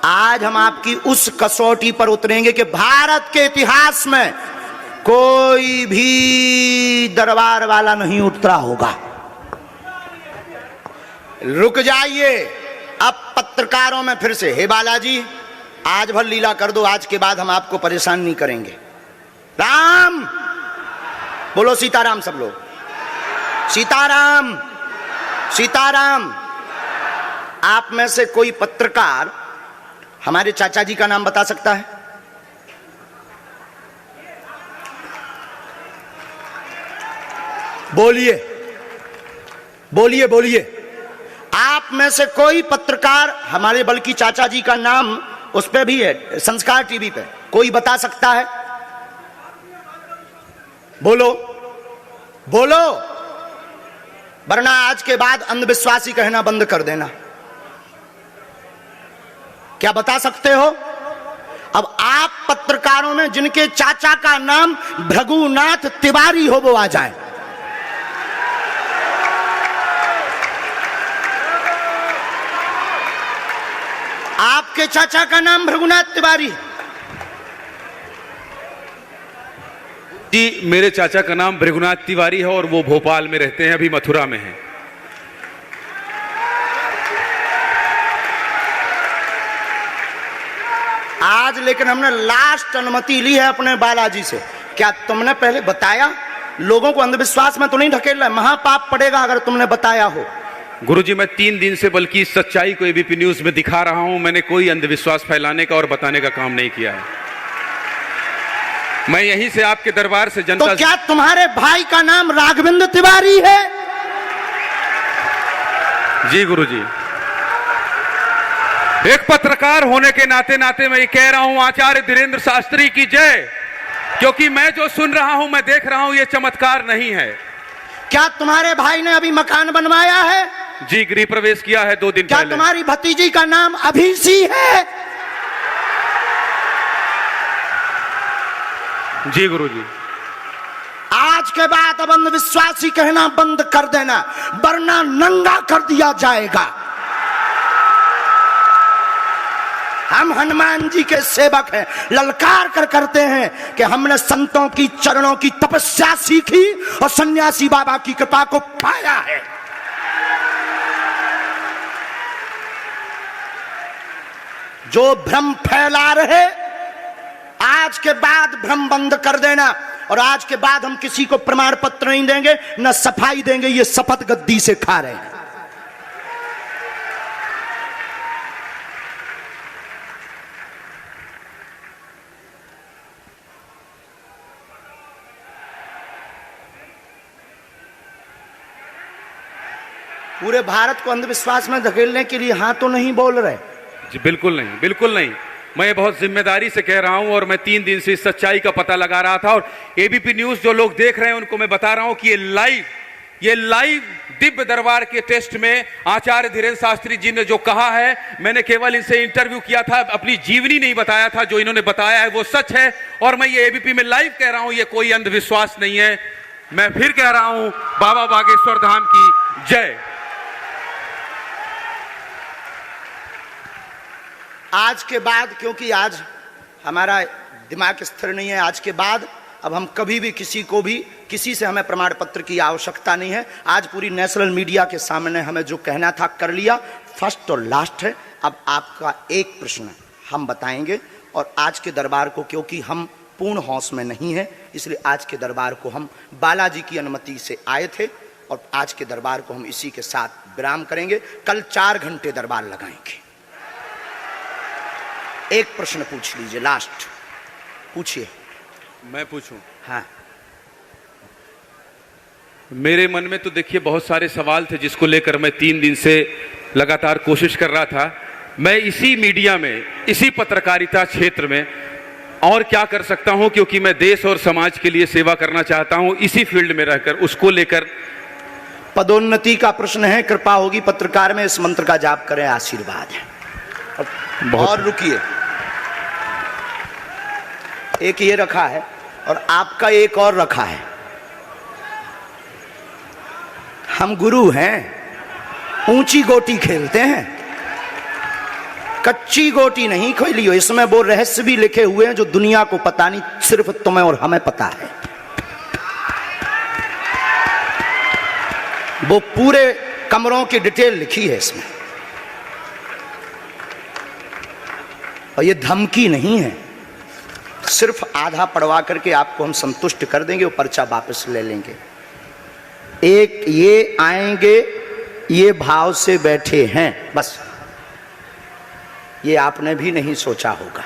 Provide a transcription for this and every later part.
आज हम आपकी उस कसौटी पर उतरेंगे कि भारत के इतिहास में कोई भी दरबार वाला नहीं उतरा होगा। रुक जाइए, अब पत्रकारों में फिर से, हे बालाजी आज भर लीला कर दो, आज के बाद हम आपको परेशान नहीं करेंगे। राम बोलो, सीताराम सब लोग, सीताराम सीताराम। आप में से कोई पत्रकार हमारे चाचा जी का नाम बता सकता है? बोलिए बोलिए बोलिए। आप में से कोई पत्रकार हमारे बल्कि चाचा जी का नाम उस पे भी है, संस्कार टीवी पे, कोई बता सकता है? बोलो बोलो, वरना आज के बाद अंधविश्वासी कहना बंद कर देना। क्या बता सकते हो? अब आप पत्रकारों में जिनके चाचा का नाम भृगुनाथ तिवारी हो वो आ जाए। आपके चाचा का नाम भृगुनाथ तिवारी? जी, मेरे चाचा का नाम भृगुनाथ तिवारी है और वो भोपाल में रहते हैं, अभी मथुरा में हैं। आज लेकिन हमने लास्ट अनुमति ली है अपने बालाजी से। क्या तुमने पहले बताया? लोगों को अंधविश्वास में तो नहीं ढकेल रहा, महापाप पड़ेगा अगर तुमने बताया हो। गुरुजी, मैं 3 दिन से बल्कि सच्चाई को एबीपी न्यूज में दिखा रहा हूं। मैंने कोई अंधविश्वास फैलाने का और बताने का काम नहीं किया है। मैं यहीं से आपके दरबार से जनता। तो क्या तुम्हारे भाई का नाम राघवेंद्र तिवारी है? जी गुरुजी, एक पत्रकार होने के नाते नाते मैं ये कह रहा हूं, आचार्य धीरेन्द्र शास्त्री की जय। क्योंकि मैं जो सुन रहा हूं, मैं देख रहा हूं, ये चमत्कार नहीं है। क्या तुम्हारे भाई ने अभी मकान बनवाया है? जी, गृह प्रवेश किया है 2 दिन क्या पहले। तुम्हारी भतीजी का नाम अभिषी है? जी गुरुजी। आज के बाद अब अंधविश्वासी कहना बंद कर देना, वरना नंगा कर दिया जाएगा। हम हनुमान जी के सेवक हैं, ललकार कर करते हैं कि हमने संतों की चरणों की तपस्या सीखी और सन्यासी बाबा की कृपा को पाया है। जो भ्रम फैला रहे, आज के बाद भ्रम बंद कर देना। और आज के बाद हम किसी को प्रमाण पत्र नहीं देंगे, न सफाई देंगे, ये शपथ गद्दी से खा रहे हैं। पूरे भारत को अंधविश्वास में धकेलने के लिए हाँ तो नहीं बोल रहे? जी बिल्कुल नहीं, बिल्कुल नहीं। मैं बहुत जिम्मेदारी से कह रहा हूं और मैं 3 दिन से इस सच्चाई का पता लगा रहा था। और एबीपी न्यूज जो लोग देख रहे हैं उनको मैं बता रहा हूं कि ये लाइव दिव्य दरबार के टेस्ट में आचार्य धीरेन्द्र शास्त्री जी ने जो कहा है, मैंने केवल इनसे इंटरव्यू किया था, अपनी जीवनी नहीं बताया था। जो इन्होंने बताया है वो सच है और मैं ये एबीपी में लाइव कह रहा हूं, ये कोई अंधविश्वास नहीं है। मैं फिर कह रहा हूं, बाबा बागेश्वर धाम की जय। आज के बाद, क्योंकि आज हमारा दिमाग स्थिर नहीं है, आज के बाद अब हम कभी भी किसी से हमें प्रमाण पत्र की आवश्यकता नहीं है। आज पूरी नेशनल मीडिया के सामने हमें जो कहना था कर लिया, फर्स्ट और लास्ट है। अब आपका एक प्रश्न हम बताएंगे और आज के दरबार को, क्योंकि हम पूर्ण होश में नहीं है, इसलिए आज के दरबार को हम बालाजी की अनुमति से आए थे और आज के दरबार को हम इसी के साथ विराम करेंगे। कल 4 घंटे दरबार लगाएंगे। एक प्रश्न पूछ लीजिए, लास्ट पूछिए। मैं पूछूं? हाँ। मेरे मन में तो देखिए बहुत सारे सवाल थे जिसको लेकर मैं 3 दिन से लगातार कोशिश कर रहा था। मैं इसी मीडिया में, इसी पत्रकारिता क्षेत्र में और क्या कर सकता हूं, क्योंकि मैं देश और समाज के लिए सेवा करना चाहता हूं इसी फील्ड में रहकर। उसको लेकर पदोन्नति का प्रश्न है, कृपा होगी पत्रकार में इस मंत्र का जाप करें, आशीर्वाद है। और रुकिए, एक ये रखा है और आपका एक और रखा है। हम गुरु हैं, ऊंची गोटी खेलते हैं, कच्ची गोटी नहीं खोली हो, इसमें वो रहस्य भी लिखे हुए हैं जो दुनिया को पता नहीं, सिर्फ तुम्हें और हमें पता है। वो पूरे कमरों की डिटेल लिखी है इसमें, और ये धमकी नहीं है, सिर्फ आधा पढ़वा करके आपको हम संतुष्ट कर देंगे, वो पर्चा वापस ले लेंगे। एक ये आएंगे, ये भाव से बैठे हैं, बस ये आपने भी नहीं सोचा होगा।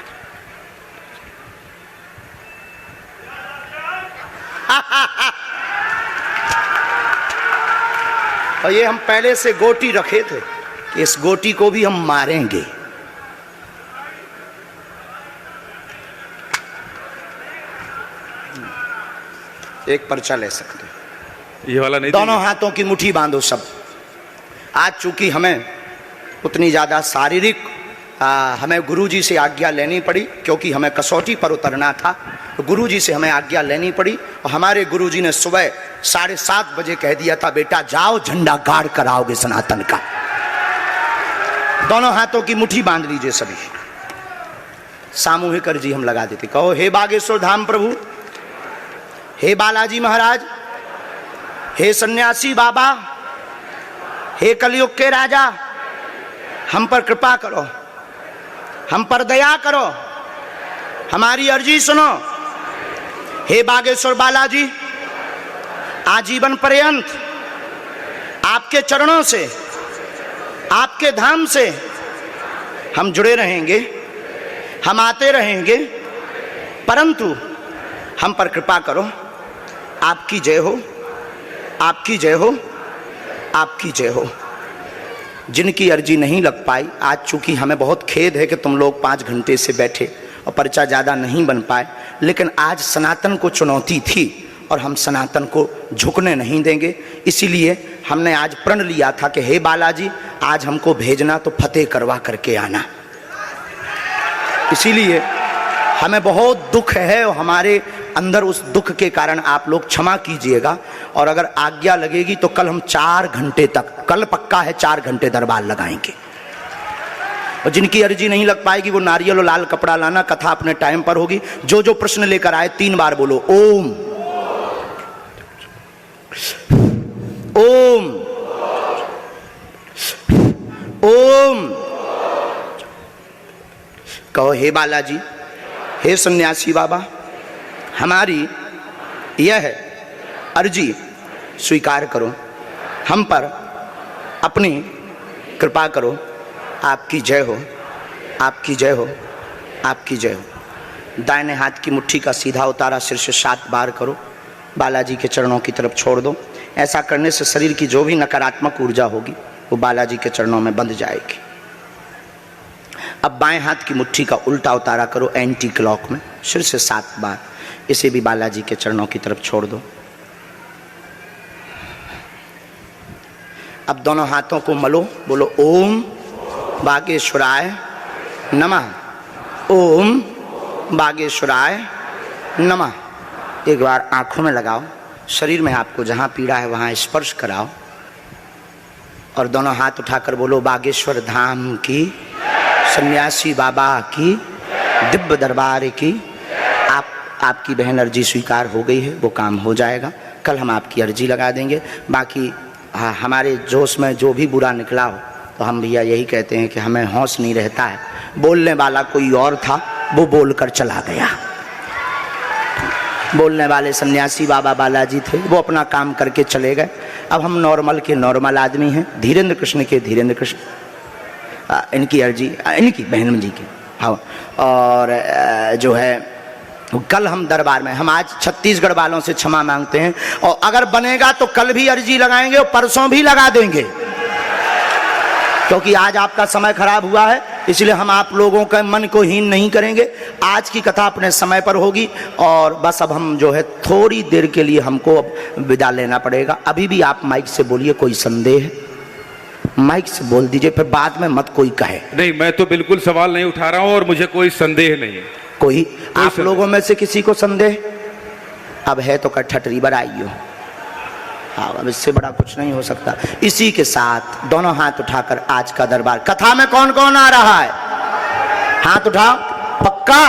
और ये हम पहले से गोटी रखे थे कि इस गोटी को भी हम मारेंगे। एक पर्चा ले सकते हो, ये वाला नहीं, दोनों हाथों की मुट्ठी बांधो सब। आज चूंकि हमें उतनी ज्यादा शारीरिक हमें गुरुजी से आज्ञा लेनी पड़ी, क्योंकि हमें कसौटी पर उतरना था, तो गुरुजी से हमें आज्ञा लेनी पड़ी। और हमारे गुरुजी ने सुबह 7:30 बजे कह दिया था, बेटा जाओ झंडा गाड़ कर आओगे सनातन का। दोनों हाथों की मुट्ठी बांध लीजिए सभी। सामूहिक अर्जी हम लगा देते, कहो हे बागेश्वर धाम प्रभु, हे बालाजी महाराज, हे सन्यासी बाबा, हे कलयुग के राजा, हम पर कृपा करो, हम पर दया करो, हमारी अर्जी सुनो। हे बागेश्वर बालाजी, आजीवन पर्यंत आपके चरणों से, आपके धाम से हम जुड़े रहेंगे, हम आते रहेंगे, परंतु हम पर कृपा करो। आपकी जय हो, आपकी जय हो, आपकी जय हो। जिनकी अर्जी नहीं लग पाई, आज चूंकि हमें बहुत खेद है कि तुम लोग 5 घंटे से बैठे और पर्चा ज़्यादा नहीं बन पाए, लेकिन आज सनातन को चुनौती थी और हम सनातन को झुकने नहीं देंगे। इसीलिए हमने आज प्रण लिया था कि हे बालाजी, आज हमको भेजना तो फतेह करवा करके आना। इसीलिए हमें बहुत दुख है और हमारे अंदर उस दुख के कारण आप लोग क्षमा कीजिएगा। और अगर आज्ञा लगेगी तो कल हम 4 घंटे तक, कल पक्का है 4 घंटे दरबार लगाएंगे। और जिनकी अर्जी नहीं लग पाएगी वो नारियल और लाल कपड़ा लाना, कथा अपने टाइम पर होगी। जो जो प्रश्न लेकर आए 3 बार बोलो ओम ओम ओम। कहो हे बालाजी, हे सन्यासी बाबा, हमारी यह अर्जी स्वीकार करो, हम पर अपनी कृपा करो। आपकी जय हो, आपकी जय हो, आपकी जय हो। दाहिने हाथ की मुट्ठी का सीधा उतारा सिर से 7 बार करो, बालाजी के चरणों की तरफ छोड़ दो। ऐसा करने से शरीर की जो भी नकारात्मक ऊर्जा होगी वो बालाजी के चरणों में बंध जाएगी। अब बाएं हाथ की मुट्ठी का उल्टा उतारा करो एंटी क्लॉक में, सिर से 7 बार। इसे भी बालाजी के चरणों की तरफ छोड़ दो। अब दोनों हाथों को मलो, बोलो ओम बागेश्वराय नमः, ओम बागेश्वराय नमः। एक बार आंखों में लगाओ, शरीर में आपको जहां पीड़ा है वहां स्पर्श कराओ और दोनों हाथ उठाकर बोलो बागेश्वर धाम की, सन्यासी बाबा की, दिव्य दरबार की। आपकी बहन अर्जी स्वीकार हो गई है, वो काम हो जाएगा। कल हम आपकी अर्जी लगा देंगे। बाकी हमारे जोश में जो भी बुरा निकला हो तो हम भैया यही कहते हैं कि हमें होश नहीं रहता है। बोलने वाला कोई और था, वो बोलकर चला गया। बोलने वाले सन्यासी बाबा बालाजी थे, वो अपना काम करके चले गए। अब हम नॉर्मल के नॉर्मल आदमी हैं, धीरेन्द्र कृष्ण के धीरेन्द्र कृष्ण। इनकी अर्जी, इनकी बहन जी की, हाँ। और जो है कल हम दरबार में, हम आज छत्तीसगढ़ वालों से क्षमा मांगते हैं और अगर बनेगा तो कल भी अर्जी लगाएंगे और परसों भी लगा देंगे, क्योंकि आज आपका समय खराब हुआ है। इसलिए हम आप लोगों के मन को हीन नहीं करेंगे। आज की कथा अपने समय पर होगी और बस अब हम जो है थोड़ी देर के लिए हमको अब विदा लेना पड़ेगा। अभी भी आप माइक से बोलिए, कोई संदेह है माइक से बोल दीजिए, फिर बाद में मत कोई कहे। नहीं, मैं तो बिल्कुल सवाल नहीं उठा रहा हूं और मुझे कोई संदेह नहीं है। कोई आप लोगों में से किसी को संदेह? अब है तो कठठरी बराइयो। हाँ, अब इससे बड़ा कुछ नहीं हो सकता। इसी के साथ दोनों हाथ उठाकर आज का दरबार, कथा में कौन कौन आ रहा है? हाथ उठाओ, पक्का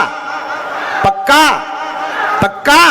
पक्का पक्का।